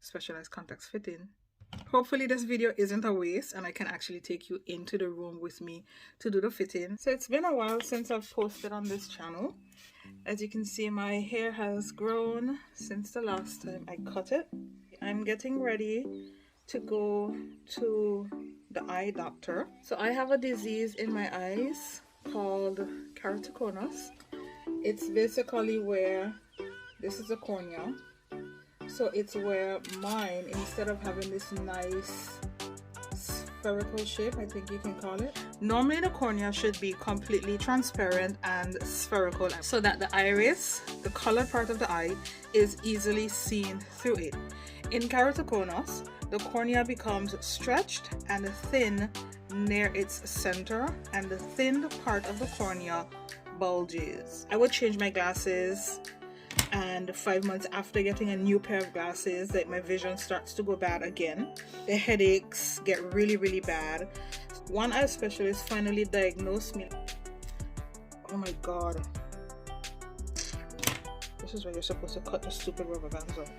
specialized contacts fitting. Hopefully this video isn't a waste and I can actually take you into the room with me to do the fitting. So it's been a while since I've posted on this channel. As you can see, my hair has grown since the last time I cut it. I'm getting ready to go to the eye doctor. So I have a disease in my eyes called keratoconus. It's basically where, this is the cornea. So it's where mine, instead of having this nice spherical shape, I think you can call it. Normally the cornea should be completely transparent and spherical so that the iris, the colored part of the eye, is easily seen through it. In keratoconus, the cornea becomes stretched and thin near its center, and the thin part of the cornea bulges. I would change my glasses, and 5 months after getting a new pair of glasses, like, my vision starts to go bad again. The headaches get really bad. One eye specialist finally diagnosed me. Oh my god, this is where you're supposed to cut the stupid rubber bands out.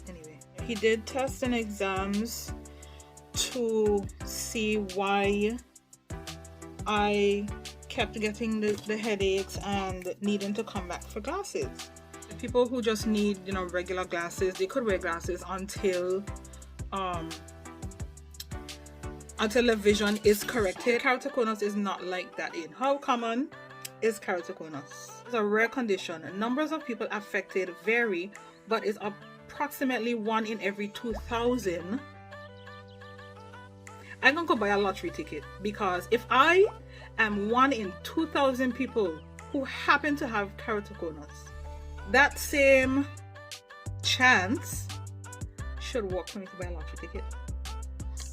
Anyway, he did tests and exams to see why I kept getting the headaches and needing to come back for glasses. The people who just need, you know, regular glasses, they could wear glasses until the vision is corrected. Keratoconus is not like that. In how common is keratoconus? It's a rare condition. Numbers of people affected vary, but it's approximately 1 in every 2,000. I'm gonna go buy a lottery ticket, because if I am 1 in 2,000 people who happen to have keratoconus, that same chance should work for me to buy a lottery ticket.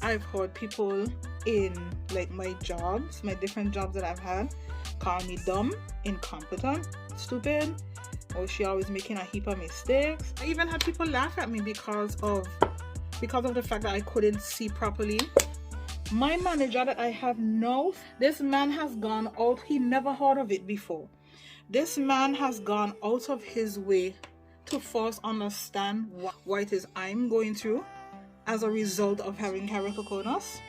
I've heard people in, like, my jobs, my different jobs that I've had, call me dumb, incompetent, stupid, or she always making a heap of mistakes. I even had people laugh at me because of the fact that I couldn't see properly. My manager that I have now, this man has gone out, he never heard of it before. This man has gone out of his way to first understand what it is I'm going through as a result of having keratoconus.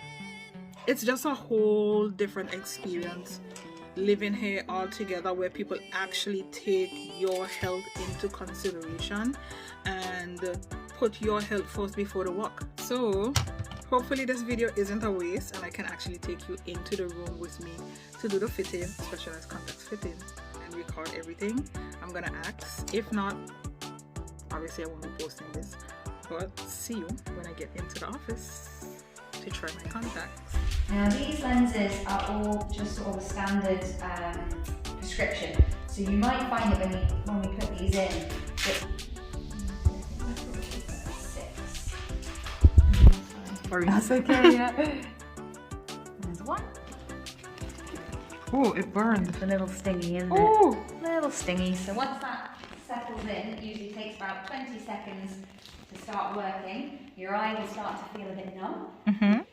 It's just a whole different experience living here all together, where people actually take your health into consideration and put your health first before the work. So hopefully this video isn't a waste and I can actually take you into the room with me to do the fitting, specialized contacts fitting, and record everything. I'm gonna ask. If not, obviously I won't be posting this, but see you when I get into the office to try my contacts. Now these lenses are all just sort of a standard prescription, so you might find that when we put these in, that That's okay, yeah. There's one. Oh, it burned. It's a little stingy, isn't it? A little stingy. So once that settles in, it usually takes about 20 seconds to start working. Your eye will start to feel a bit numb. But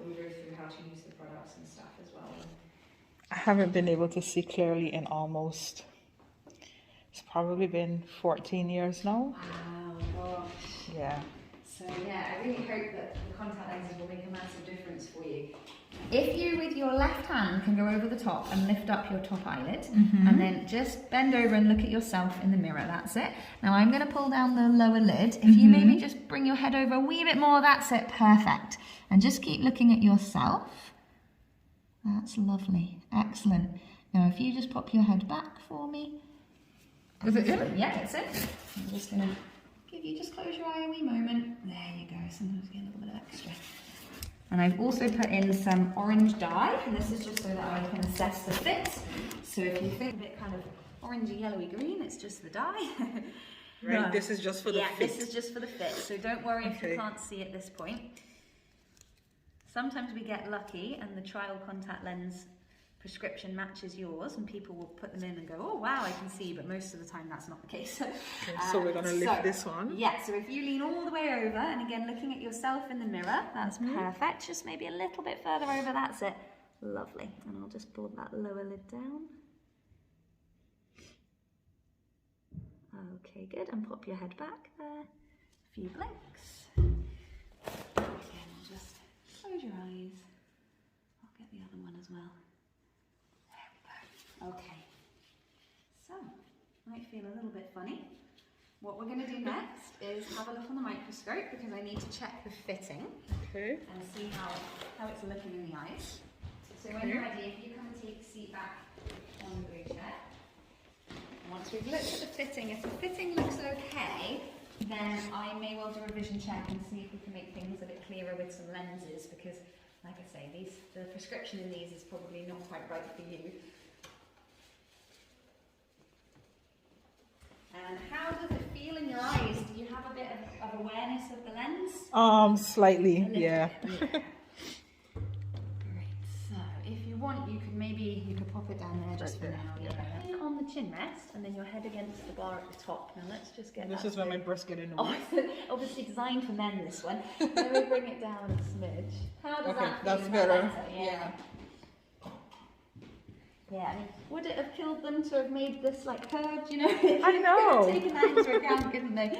we'll go through how to use the products and stuff as well. I haven't been able to see clearly in almost, it's probably been 14 years now. Wow, gosh. Yeah. So yeah, I really hope that the contact lenses will make a massive difference for you. If you, with your left hand, can go over the top and lift up your top eyelid, and then just bend over and look at yourself in the mirror, that's it. Now I'm going to pull down the lower lid. If you maybe just bring your head over a wee bit more, that's it, perfect. And just keep looking at yourself. That's lovely, excellent. Now if you just pop your head back for me. Is it in? Yeah, it's in. I'm just going to give you, just close your eye a wee moment. There you go, sometimes get a little bit of extra. And I've also put in some orange dye, and this is just so that I can assess the fit. So if you think a bit kind of orangey, yellowy green, it's just the dye. Right, no. This is just for the fit. Yeah, this is just for the fit, so don't worry if you can't see at this point. Sometimes we get lucky and the trial contact lens prescription matches yours, and people will put them in and go, oh wow, I can see, but most of the time that's not the case. Okay, so we're going to lift this one. Yeah, so if you lean all the way over, and again looking at yourself in the mirror, that's perfect. Just maybe a little bit further over, that's it. Lovely. And I'll just pull that lower lid down. Okay, good. And pop your head back there. A few blinks. Again, just close your eyes. I'll get the other one as well. There we go. Okay. So, might feel a little bit funny. What we're going to do next is have a look on the microscope because I need to check the fitting. Okay. And see how it's looking in the eyes. So when you're ready, if you come and take a seat back on the blue chair. Once we've looked at the fitting, if the fitting looks okay, then I may well do a vision check and see if we can make things a bit clearer with some lenses because, like I say, the prescription in these is probably not quite right for you. And how does it feel in your eyes? Do you have a bit of awareness of the lens? Slightly, yeah. Great. So, if you want, you could pop it down there just for now. Yeah. On the chin rest, and then your head against the bar at the top. Now let's just get. This is where my breasts get in the way. Oh, obviously designed for men. This one. Let me bring it down a smidge. How does that feel? That's better. Yeah. Yeah, I mean, would it have killed them to have made this like curved, you know? I know. Taken that into account, couldn't they?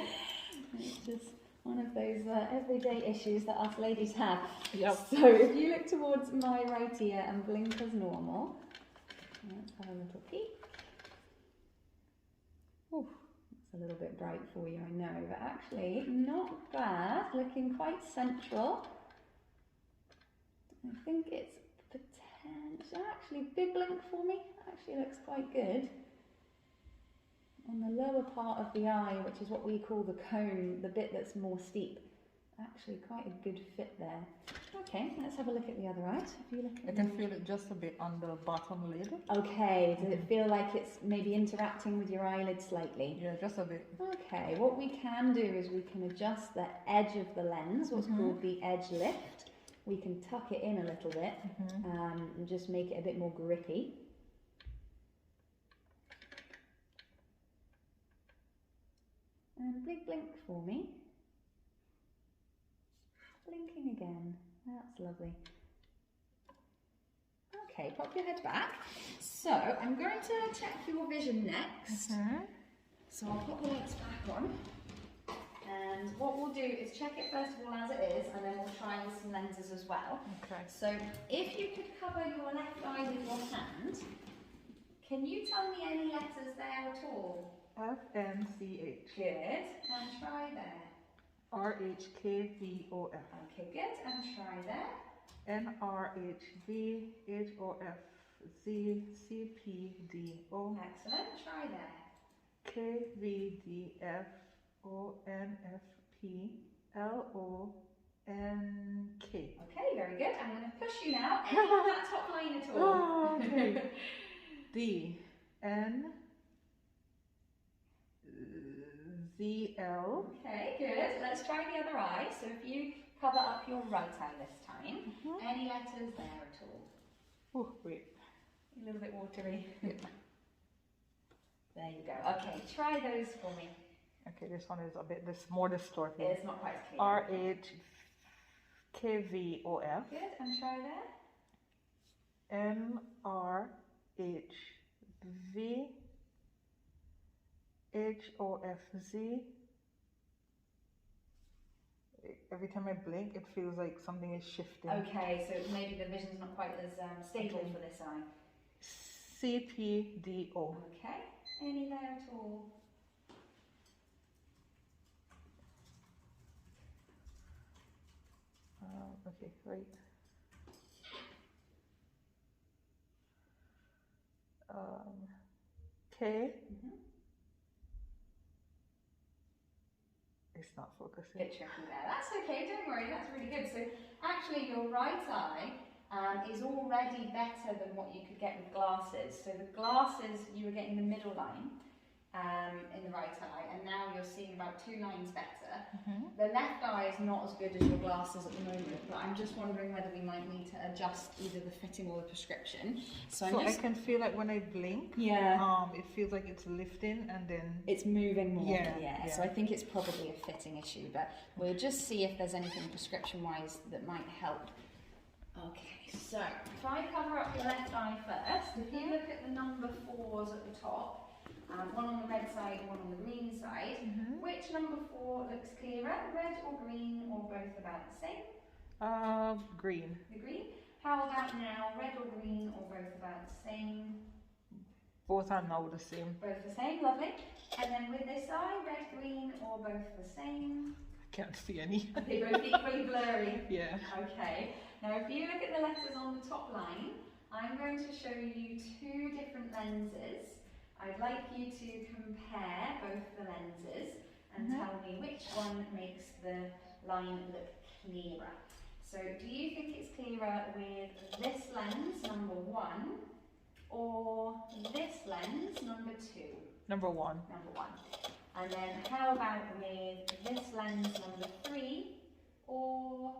It's just one of those everyday issues that us ladies have. Yep. So if you look towards my right ear and blink as normal, let's have a little peek. Ooh, it's a little bit bright for you, I know, but actually not bad, looking quite central. I think it's potential, actually big blink for me, actually looks quite good. On the lower part of the eye, which is what we call the cone, the bit that's more steep, actually quite a good fit there. Okay, let's have a look at the other eye. If you look at I can feel it just a bit on the bottom lid. Okay, does it feel like it's maybe interacting with your eyelid slightly? Yeah, just a bit. Okay, what we can do is we can adjust the edge of the lens, what's called the edge lift. We can tuck it in a little bit and just make it a bit more grippy. And blink for me. Blinking again. That's lovely. Okay, pop your head back. So I'm going to check your vision next. So I'll pop the lights back on. And what we'll do is check it first of all as it is, and then we'll try with some lenses as well. Okay. So if you could cover your left eye with your hand, can you tell me any letters there at all? F-N-C-H. Good. And try there. R-H-K-V-O-F. Okay, good. And try there. N-R-H-V-H-O-F-Z-C-P-D-O. Excellent. Try there. K-V-D-F-O-N-F-P-L-O-N-K. Okay, very good. I'm going to push you now. Any of that top line at all? Oh, okay. D-N-Z-L. Okay, good. Let's try the other eye. So if you cover up your right eye this time, any letters there at all? Oh, wait. A little bit watery. There you go. Okay, try those for me. Okay, this one is a bit more distorted. It's not quite clear. R-H-K-V-O-F. Good, and try there. N-R-H-V-H-O-F-Z. Every time I blink, it feels like something is shifting. Okay, so maybe the vision's not quite as stable for this eye. C-P-D-O. Okay, any there at all? Okay, right. K. It's not focusing. Bit tricky there. That's okay, don't worry, that's really good. So actually your right eye is already better than what you could get with glasses. So the glasses, you were getting the middle line in the right eye, and now you're seeing about 2 lines better. The left eye is not as good as your glasses at the moment, but I'm just wondering whether we might need to adjust either the fitting or the prescription. So I can feel like when I blink, it feels like it's lifting and then it's moving more. Yeah. So I think it's probably a fitting issue, but we'll just see if there's anything prescription-wise that might help. Okay, so if I cover up your left eye first, if you look at the number 4s at the top, one on the red side, one on the green side. Which number 4 looks clearer, red or green, or both about the same? Green. The green. How about now, red or green, or both about the same? Both are now the same. Both the same, lovely. And then with this eye, red, green, or both the same? I can't see any. Are they both equally blurry? Yeah. Okay. Now if you look at the letters on the top line, I'm going to show you 2 different lenses. I'd like you to compare both the lenses and tell me which one makes the line look clearer. So do you think it's clearer with this lens, number 1, or this lens, number 2? Number 1. Number 1. And then how about with this lens, number 3, or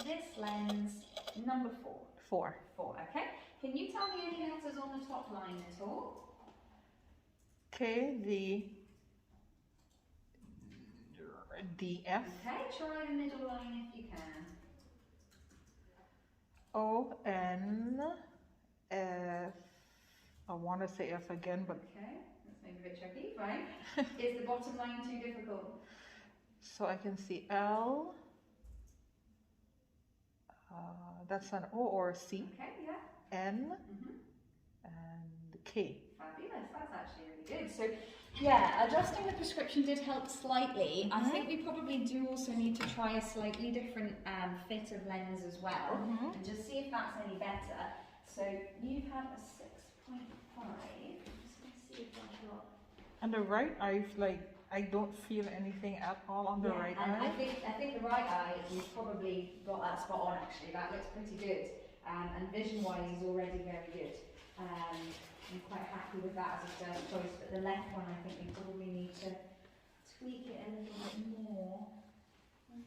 this lens, number 4? 4. 4, okay. Can you tell me any letters on the top line at all? K, V, D, F. Okay, try the middle line if you can. O, N, F. I want to say F again, but... Okay, that's maybe a bit tricky, fine. Is the bottom line too difficult? So I can see L. That's an O or a C. Okay, yeah. N. And K. Fabulous, that's actually really good. So, yeah, adjusting the prescription did help slightly. I think we probably do also need to try a slightly different fit of lens as well, and just see if that's any better. So, you've had a 6.5. I'm just going to see if I've got... And the right eye, like, I don't feel anything at all on the right and eye. I think the right eye, you've probably got that spot on actually. That looks pretty good. And vision-wise, is already very good. I'm quite happy with that as a first choice, but the left one, I think we probably need to tweak it a little bit more. 1.6,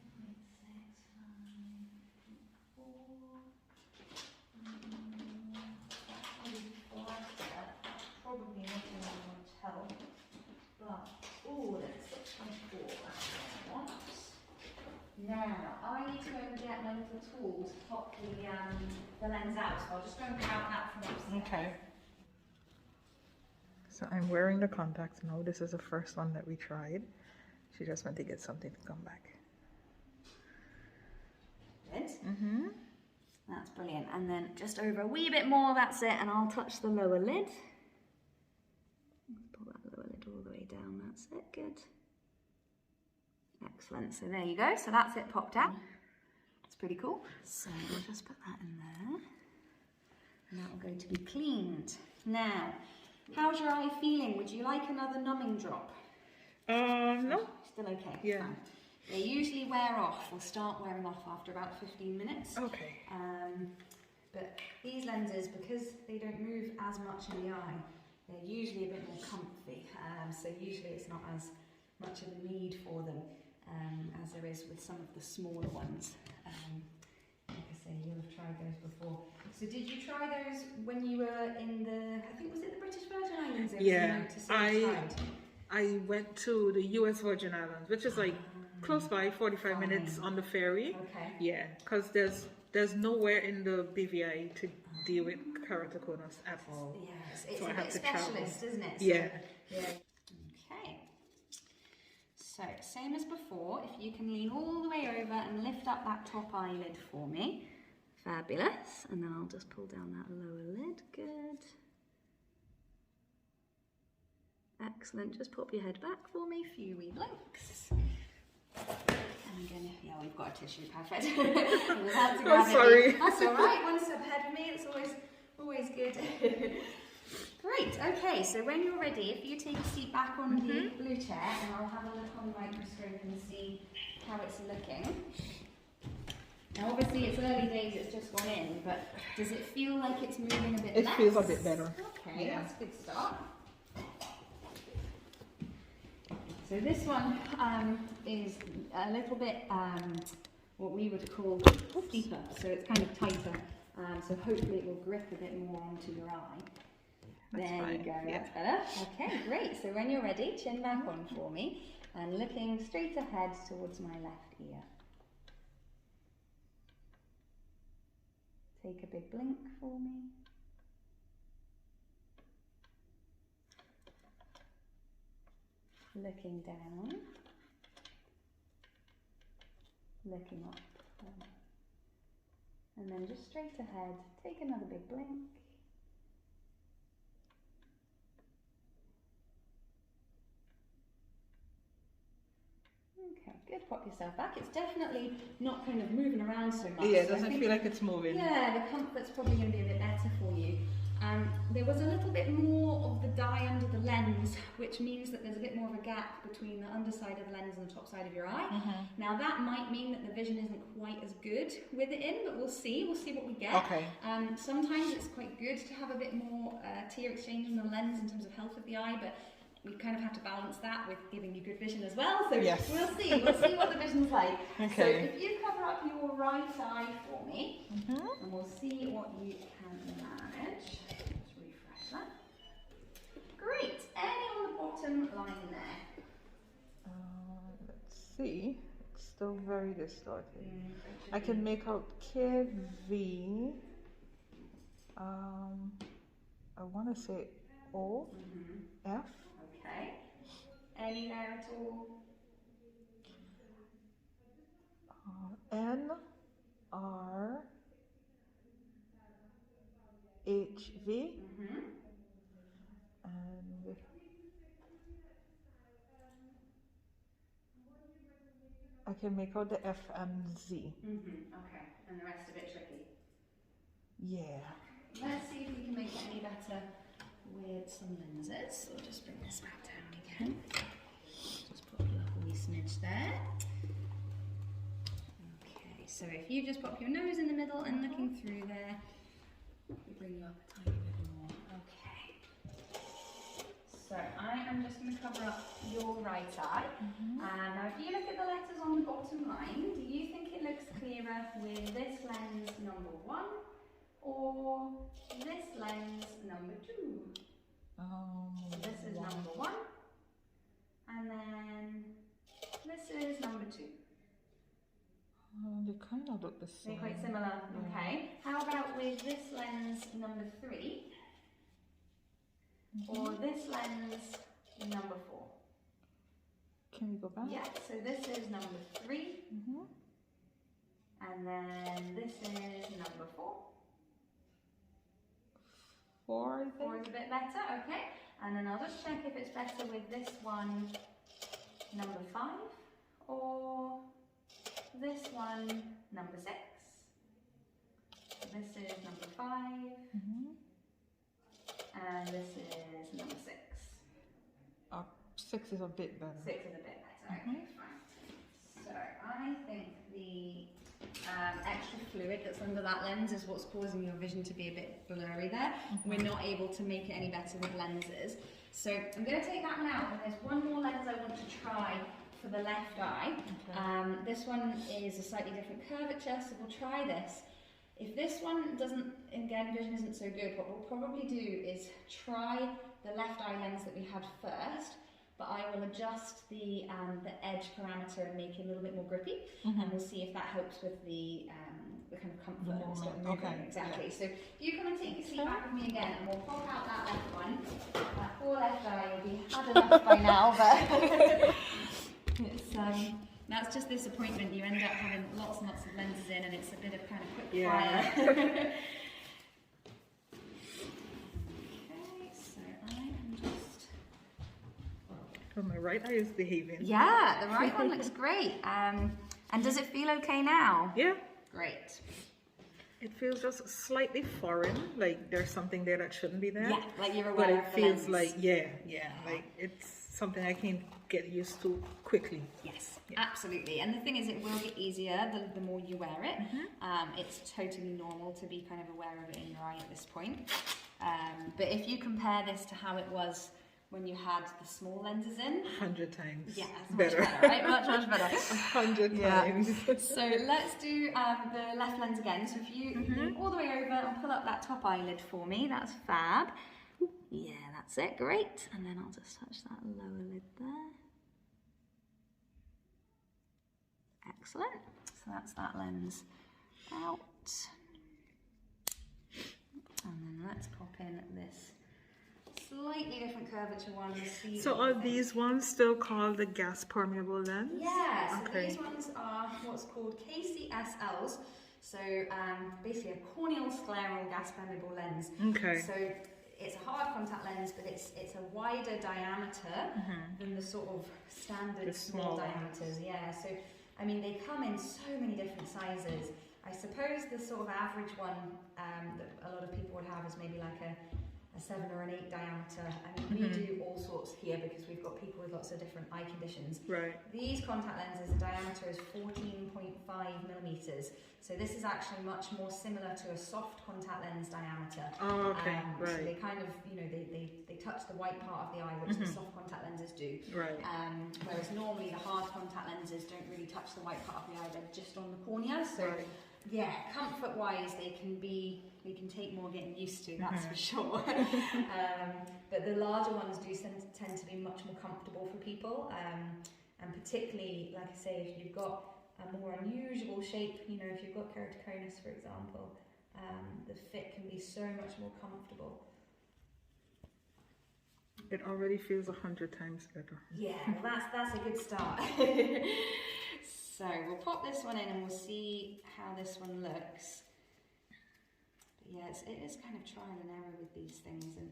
4. Probably not going to much help, but oh, that's 6.4. That's what I want. Now, I need to go and get my little tool to pop the lens out, so I'll just go and grab that from upstairs. Okay. So I'm wearing the contacts now. This is the first one that we tried. She just went to get something to come back. Good. That's brilliant. And then just over a wee bit more, that's it, and I'll touch the lower lid. Pull that lower lid all the way down, that's it, good. Excellent, so there you go. So that's it popped out. It's pretty cool. So we'll just put that in there. And that will go to be cleaned. Now, how's your eye feeling? Would you like another numbing drop? No. Still okay? Yeah. Fine. They usually wear off, or start wearing off after about 15 minutes. Okay. But these lenses, because they don't move as much in the eye, they're usually a bit more comfy. So usually it's not as much of a need for them as there is with some of the smaller ones. Like I say, you'll have tried those before. So did you try those when you were in the, I think was it the British Virgin Islands? Yeah, I went to the US Virgin Islands, which is like close by, 45 minutes on the ferry. Okay. Yeah, because there's nowhere in the BVI to deal with keratoconus at all. Yes, it's So a I have bit to travel. specialist, isn't it? So, Yeah. Okay. So, same as before, if you can lean all the way over and lift up that top eyelid for me. Fabulous. And then I'll just pull down that lower lid. Good. Excellent. Just pop your head back for me. A few wee blinks. And again, yeah, we've got a tissue. Perfect. I'm sorry. That's all right. One step ahead of me. It's always good. Great. Okay. So when you're ready, if you take a seat back on the blue chair, and I'll have a look on the microscope and see how it's looking. Now, obviously, it's early days. It's just gone in, but does it feel like it's moving a bit? It less? feels a bit better. Okay, Yeah. that's a good start. So this one is a little bit what we would call steeper, so it's kind of tighter. So hopefully it will grip a bit more onto your eye. That's there fine. you go, Yeah. that's better. Okay, great. So when you're ready, chin back on for me and looking straight ahead towards my left ear. Take a big blink for me. looking down, looking up, and then just straight ahead, take another big blink. Okay, good. Pop yourself back. It's definitely not kind of moving around so much. Yeah, it doesn't feel like it's moving. Yeah, the comfort's probably going to be a bit better for you. There was a little bit more of the dye under the lens, which means that there's a bit more of a gap between the underside of the lens and the top side of your eye. Now that might mean that the vision isn't quite as good with it in, but we'll see what we get. Okay. Sometimes it's quite good to have a bit more tear exchange in the lens in terms of health of the eye, but we kind of have to balance that with giving you good vision as well. So yes. we'll see what the vision's like. Okay. So if you cover up your right eye for me, and we'll see what you can manage. Let's refresh that. Great. Any on the bottom line there? Let's see. It's still very distorted. I can make out KV. I want to say O, F. Okay. Any there at all? N, R, H, V. And I can make out the F and Z. Okay. And the rest of it tricky? Yeah. Let's see if we can make it any better with some lenses. So I'll just bring this back down again. Just put a little wee smidge there. Okay, so if you just pop your nose in the middle and looking through there, we bring you up a tiny bit more. Okay. So I am just going to cover up your right eye. And now if you look at the letters on the bottom line, do you think it looks clearer with this lens number 1 or this lens number 2? So this is number 1, and then this is number 2. They kind of look the same. They're quite similar. Yeah. Okay. How about with this lens number 3 or this lens number 4? Can we go back? Yeah. So this is number 3, and then this is number 4. 4, I think. 4 is a bit better, okay. And then I'll just check if it's better with this one, number 5, or this one, number 6. This is number 5, and this is number 6. 6 is a bit better. 6 is a bit better, okay, fine. So I think the extra fluid that's under that lens is what's causing your vision to be a bit blurry there. We're not able to make it any better with lenses. So I'm going to take that one out, and there's one more lens I want to try for the left eye. This one is a slightly different curvature, so we'll try this. If this one doesn't, again, vision isn't so good, what we'll probably do is try the left eye lens that we had first, but I will adjust the edge parameter and make it a little bit more grippy, and we'll see if that helps with the kind of comfort and stop moving. Okay. Exactly. Yeah. So you come and take your seat back with me again, and we'll pop out that left one. That poor left eye will be had enough by now, but it's that's just disappointment. You end up having lots and lots of lenses in, and it's a bit of kind of quick fire. Okay, so I am just. Oh, my right eye is behaving. Yeah, the right one looks great. And does it feel okay now? Yeah. Great. It feels just slightly foreign, like there's something there that shouldn't be there. Yeah, like you're aware of the lens. But it feels like, like it's something I can get used to quickly. Yes, absolutely. And the thing is, it will get easier the more you wear it. It's totally normal to be kind of aware of it in your eye at this point. But if you compare this to how it was when you had the small lenses in, 100 times. Yeah, it's better. Much better, right? Much better. 100 times. So let's do the left lens again. So if you lean all the way over and pull up that top eyelid for me, that's fab. Yeah, that's it, great. And then I'll just touch that lower lid there. Excellent. So that's that lens out. And then let's pop in this slightly different curvature ones. So are these ones still called the gas permeable lens? Yeah, so okay. These ones are what's called KCSLs. So basically a corneal scleral gas permeable lens. Okay. So it's a hard contact lens, but it's a wider diameter than the sort of standard small diameters. Yeah, so I mean they come in so many different sizes. I suppose the sort of average one that a lot of people would have is maybe like a 7 or an 8 diameter. I mean, we do all sorts here because we've got people with lots of different eye conditions. Right. These contact lenses, the diameter is 14.5 millimeters. So this is actually much more similar to a soft contact lens diameter. Oh, okay, right. So they kind of, you know, they touch the white part of the eye, which the soft contact lenses do. Right. Whereas normally the hard contact lenses don't really touch the white part of the eye, they're just on the cornea. So. Right. Yeah, comfort-wise, they can take more getting used to, that's for sure. But the larger ones do tend to be much more comfortable for people, and particularly, like I say, if you've got a more unusual shape, you know, if you've got keratoconus, for example, the fit can be so much more comfortable. It already feels 100 times better. Yeah, well, that's a good start. So we'll pop this one in and we'll see how this one looks. But yeah, it is kind of trial and error with these things, and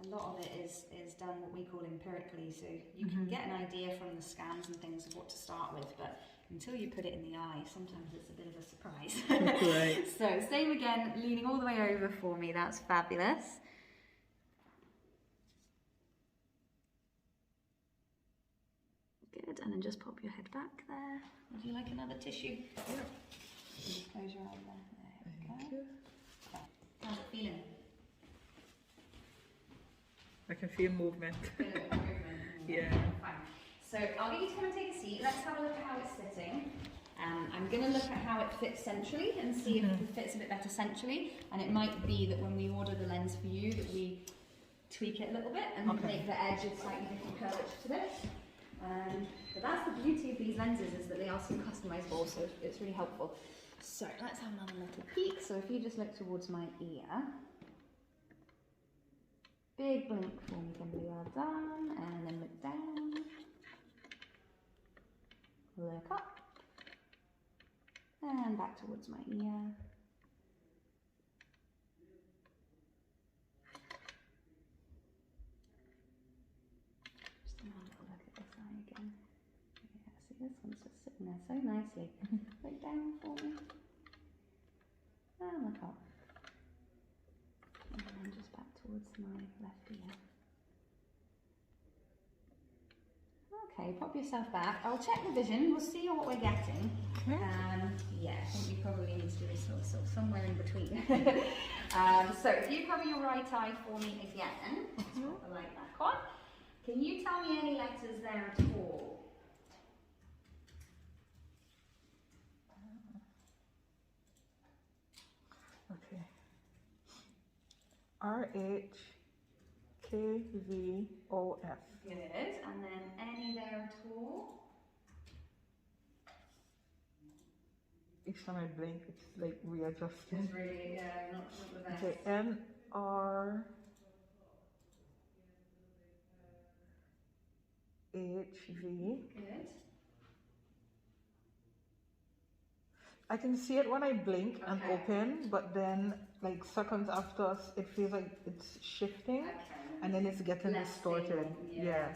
a lot of it is done what we call empirically. So you can get an idea from the scans and things of what to start with, but until you put it in the eye, sometimes it's a bit of a surprise. Right. So same again, leaning all the way over for me. That's fabulous. Good, and then just pop your head back there. Would you like another tissue? Yeah. Close your eye there. There we go. you. Okay. How's it feeling? I can feel movement. Feel a bit of movement. Yeah. Fine. So I'll get you to come and take a seat. Let's have a look at how it's sitting. I'm going to look at how it fits centrally and see if it fits a bit better centrally. And it might be that when we order the lens for you, that we tweak it a little bit and make the edge a slightly different curvature to this. But that's the beauty of these lenses, is that they are so customizable, so it's really helpful. So let's have another little peek. So if you just look towards my ear, big blink for me, Kimberly, well done, and then look down, look up, and back towards my ear. Again. Yeah, see, this one's just sitting there so nicely. Look down for me. And look up. And then just back towards my left ear. Okay, pop yourself back. I'll check the vision. We'll see what we're getting. Yeah, I think we probably need to do this sort of somewhere in between. So if you cover your right eye for me again, put the light back on. Can you tell me any letters there at all? Okay. R-H-K-V-O-F. Good. And then any there at all? Each time I blink, it's like readjusting. It's really, yeah, not the best. Okay, N-R... HV. Good. I can see it when I blink and open, but then like seconds after, it feels like it's shifting, and then it's getting distorted. Yeah.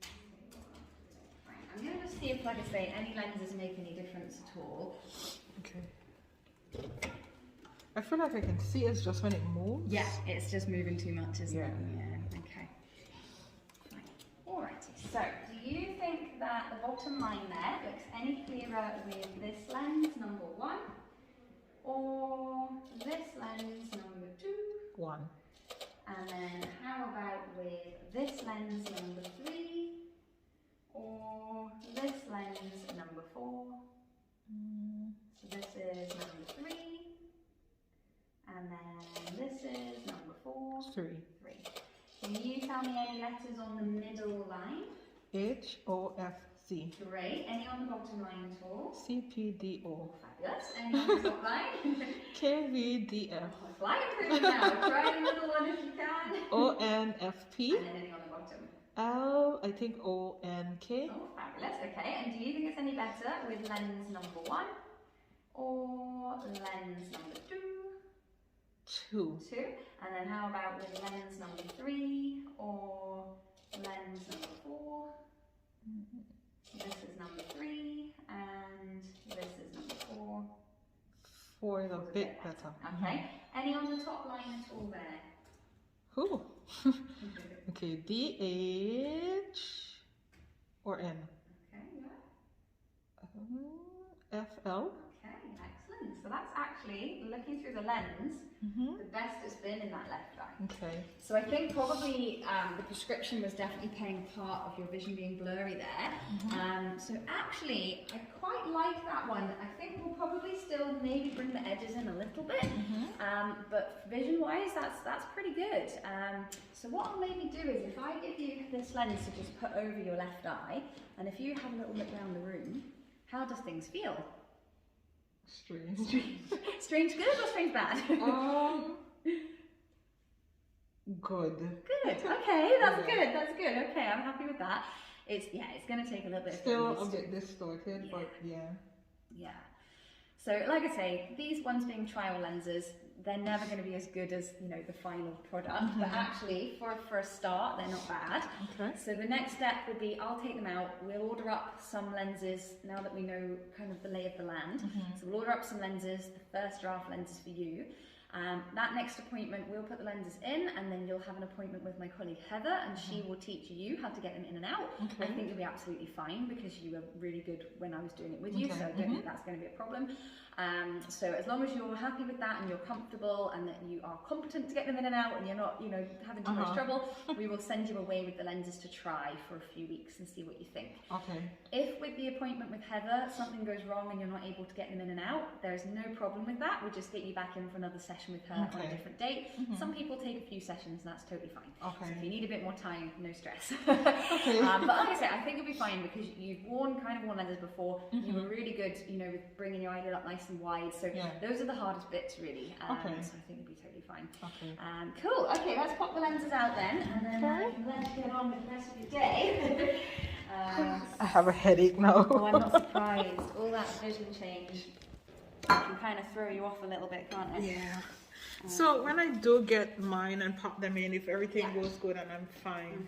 Okay, fine. I'm going to just see if, like I say, any lenses make any difference at all. Okay. I feel like I can see it's just when it moves. Yeah, it's just moving too much, isn't it? Yeah. Okay. Alrighty, so do you think that the bottom line there looks any clearer with this lens, number 1, or this lens, number 2? 1. And then how about with this lens, number 3, or this lens, number 4? So this is number 3, and then this is number 4. 3. Can you tell me any letters on the middle line? H-O-F C. Great. Any on the bottom line at all? CPDO. Fabulous. Any on the top line? KVDF. Oh, flying through them now. Try the middle one if you can. ONFP. And then any on the bottom? I think ONK. Oh, fabulous. Okay. And do you think it's any better with lens number 1 or lens number 2? 2. 2. And then how about with lens number 3 or lens number 4? This is number 3 and this is number 4. 4 is a bit better. Okay. Any on the top line at all there? Who? Okay, DH or N? Okay, FL. yeah. Okay, excellent. So that's actually, looking through the lens, the best it's been in that left eye. Okay. So I think probably the prescription was definitely playing part of your vision being blurry there. So actually, I quite like that one. I think we'll probably still maybe bring the edges in a little bit, but vision-wise, that's pretty good. So what I'll maybe do is, if I give you this lens to just put over your left eye, and if you have a little look around the room, how does things feel? Strange. Strange good or strange bad? Good. Good. Okay, that's good. That's good. Okay, I'm happy with that. It's going to take a little bit of still a bit distorted, but yeah. Yeah. So, like I say, these ones being trial lenses, they're never going to be as good as, you know, the final product. But actually, for a start, they're not bad. Okay. So the next step would be, I'll take them out. We'll order up some lenses now that we know kind of the lay of the land. So we'll order up some lenses, the first draft lenses for you. That next appointment, we'll put the lenses in, and then you'll have an appointment with my colleague Heather, and she will teach you how to get them in and out. I think you'll be absolutely fine because you were really good when I was doing it with you, so I don't think that's going to be a problem. So as long as you're happy with that and you're comfortable and that you are competent to get them in and out and you're not, you know, having too much trouble, we will send you away with the lenses to try for a few weeks and see what you think. Okay. If with the appointment with Heather something goes wrong and you're not able to get them in and out, there's no problem with that. We'll just get you back in for another session with her on a different date. Some people take a few sessions and that's totally fine. So if you need a bit more time, no stress. But like I said, I think you'll be fine because you've worn lenses before. You were really good, you know, with bringing your eyelid up nice and wide. So those are the hardest bits really. So I think you'll be totally fine. Cool. Okay, let's pop the lenses out then, and then let's get on with the rest of your day. I have a headache now. Oh, I'm not surprised. All that vision change can kind of throw you off a little bit, can't it? Yeah. So when I do get mine and pop them in, if everything goes good and I'm fine,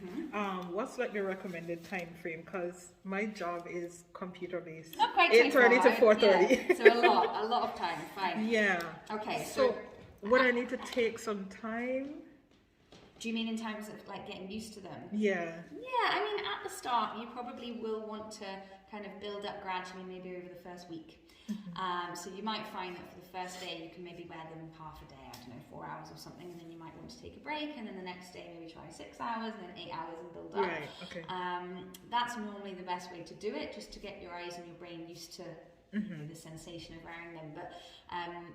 what's like the recommended time frame? Because my job is computer based. Not quite 8:30 to 4:30. So a lot of time. Fine. Yeah. Okay. So would I need to take some time? Do you mean in terms of like getting used to them? Yeah. Yeah. I mean, at the start, you probably will want to kind of build up gradually, maybe over the first week. So you might find that for the first day you can maybe wear them half a day, I don't know, 4 hours or something, and then you might want to take a break, and then the next day maybe try 6 hours, and then 8 hours and build up. Right, okay. That's normally the best way to do it, just to get your eyes and your brain used to the sensation of wearing them. But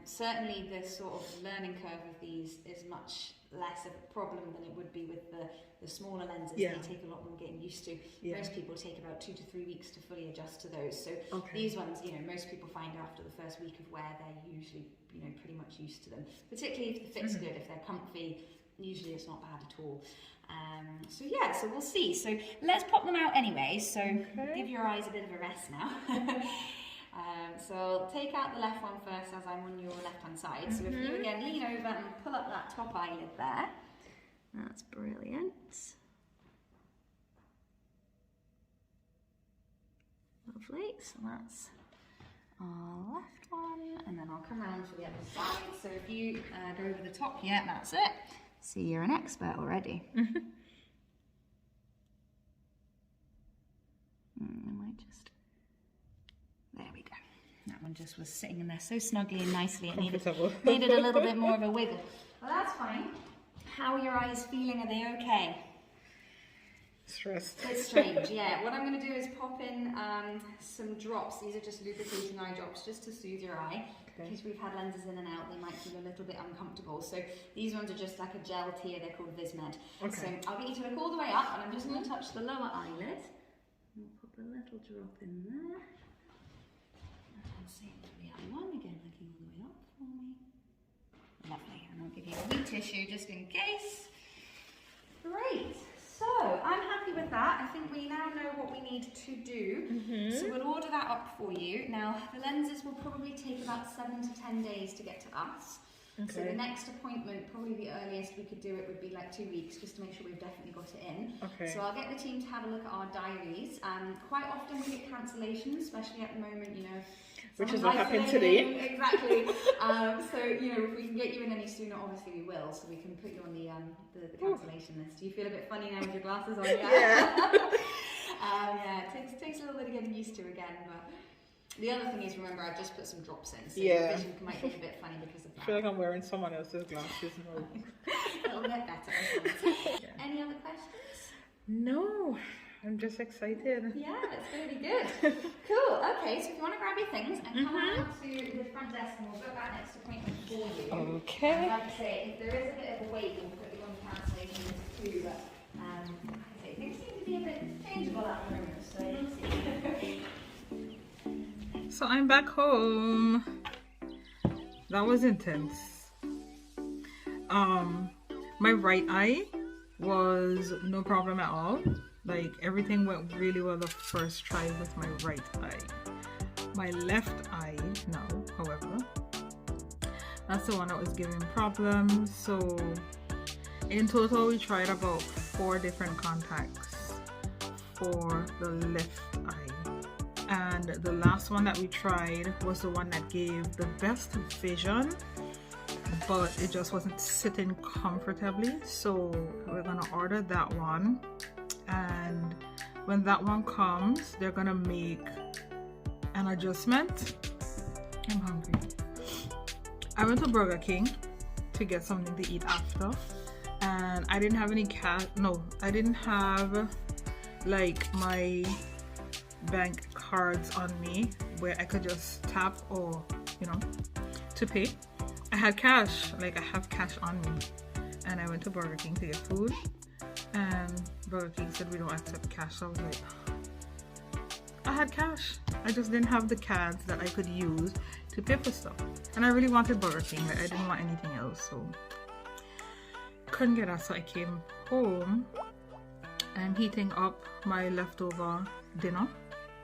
certainly the sort of learning curve of these is much less of a problem than it would be with the smaller lenses. They take a lot more getting used to. Most people take about 2 to 3 weeks to fully adjust to those. So these ones, you know, most people find after the first week of wear, they're usually, you know, pretty much used to them. Particularly if the fit's good, if they're comfy, usually it's not bad at all. So yeah, so we'll see. So let's pop them out anyway. So give your eyes a bit of a rest now. So take out the left one first as I'm on your left hand side. So if you again lean over and pull up that top eyelid there. That's brilliant. Lovely. So that's our left one, and then I'll come around to the other side. So if you go over the top, that's it. See, you're an expert already. I might just. There we go. That one just was sitting in there so snugly and nicely. It needed a little bit more of a wiggle. Well, that's fine. How are your eyes feeling? Are they okay? Stressed. It's strange, yeah. What I'm going to do is pop in some drops. These are just lubricating eye drops just to soothe your eye. Because we've had lenses in and out, they might feel a little bit uncomfortable. So these ones are just like a gel tier. They're called Vismed. So I'll get you to look all the way up, and I'm just going to touch the lower eyelid. We'll pop a little drop in there. And same for the other one, again looking all the way up for me. Lovely, and I'll give you a wee tissue just in case. Great, so I'm happy with that. I think we now know what we need to do. So we'll order that up for you. Now, the lenses will probably take about 7 to 10 days to get to us. Okay. So the next appointment, probably the earliest we could do it would be like 2 weeks, just to make sure we've definitely got it in. Okay. So I'll get the team to have a look at our diaries. Quite often we get cancellations, especially at the moment, you know. Which is what happened today. Exactly. So, you know, if we can get you in any sooner, obviously we will, so we can put you on the cancellation list. Do you feel a bit funny now with your glasses on? Yeah. Yeah, it takes a little bit of getting used to again, but the other thing is, remember, I've just put some drops in, so your vision might be a bit funny because of that. I feel like I'm wearing someone else's glasses. It'll get better. Any other questions? No. I'm just excited. Yeah, it's going to be good. Cool. Okay, so if you want to grab your things and come on up to the front desk and we'll book that next appointment for you. Okay. And like I say, if there is a bit of a wait, we'll put you on the cancellation list too, but like I say, things seem to be a bit changeable at the moment, so let's see. So I'm back home. That was intense. My right eye was no problem at all. Like, everything went really well the first try with my right eye. My left eye now, however, that's the one that was giving problems. So in total we tried about 4 different contacts for the left eye, and the last one that we tried was the one that gave the best vision, but it just wasn't sitting comfortably. So we're gonna order that one, and when that one comes, they're gonna make an adjustment. I'm hungry. I went to Burger King to get something to eat after, and I didn't have any I didn't have like my bank cards on me where I could just tap or, you know, to pay. I had cash, like I have cash on me, and I went to Burger King to get food, and Burger King said we don't accept cash. So I was like, I had cash, I just didn't have the cards that I could use to pay for stuff, and I really wanted Burger King. Like, I didn't want anything else, so couldn't get that. So I came home. I'm heating up my leftover dinner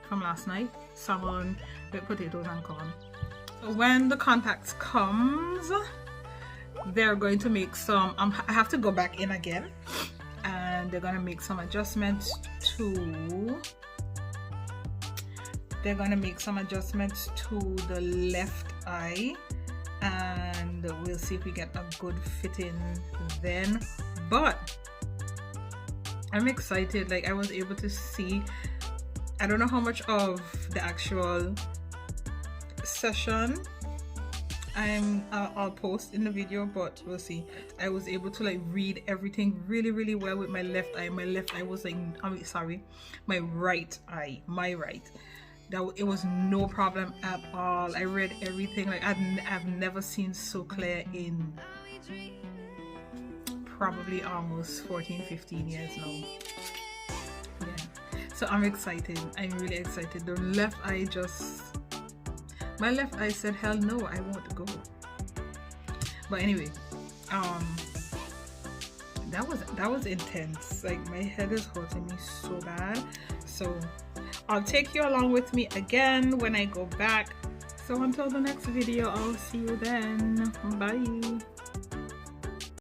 from last night, salmon with potatoes and corn. So when the contacts comes, they're going to make some I have to go back in again, and they're gonna make some adjustments to the left eye, and we'll see if we get a good fit in then. But I'm excited. Like, I was able to see, I don't know how much of the actual session I'll post in the video, but we'll see. I was able to like read everything really well with my left eye. My left eye was like, my right eye, that it was no problem at all. I read everything. Like, I've never seen so clear in probably almost 14-15 years now. Yeah, so I'm excited. I'm really excited. The left eye my left eye said, hell no, I won't go. But anyway, that was intense. Like, my head is hurting me so bad. So I'll take you along with me again when I go back. So until the next video, I'll see you then. Bye.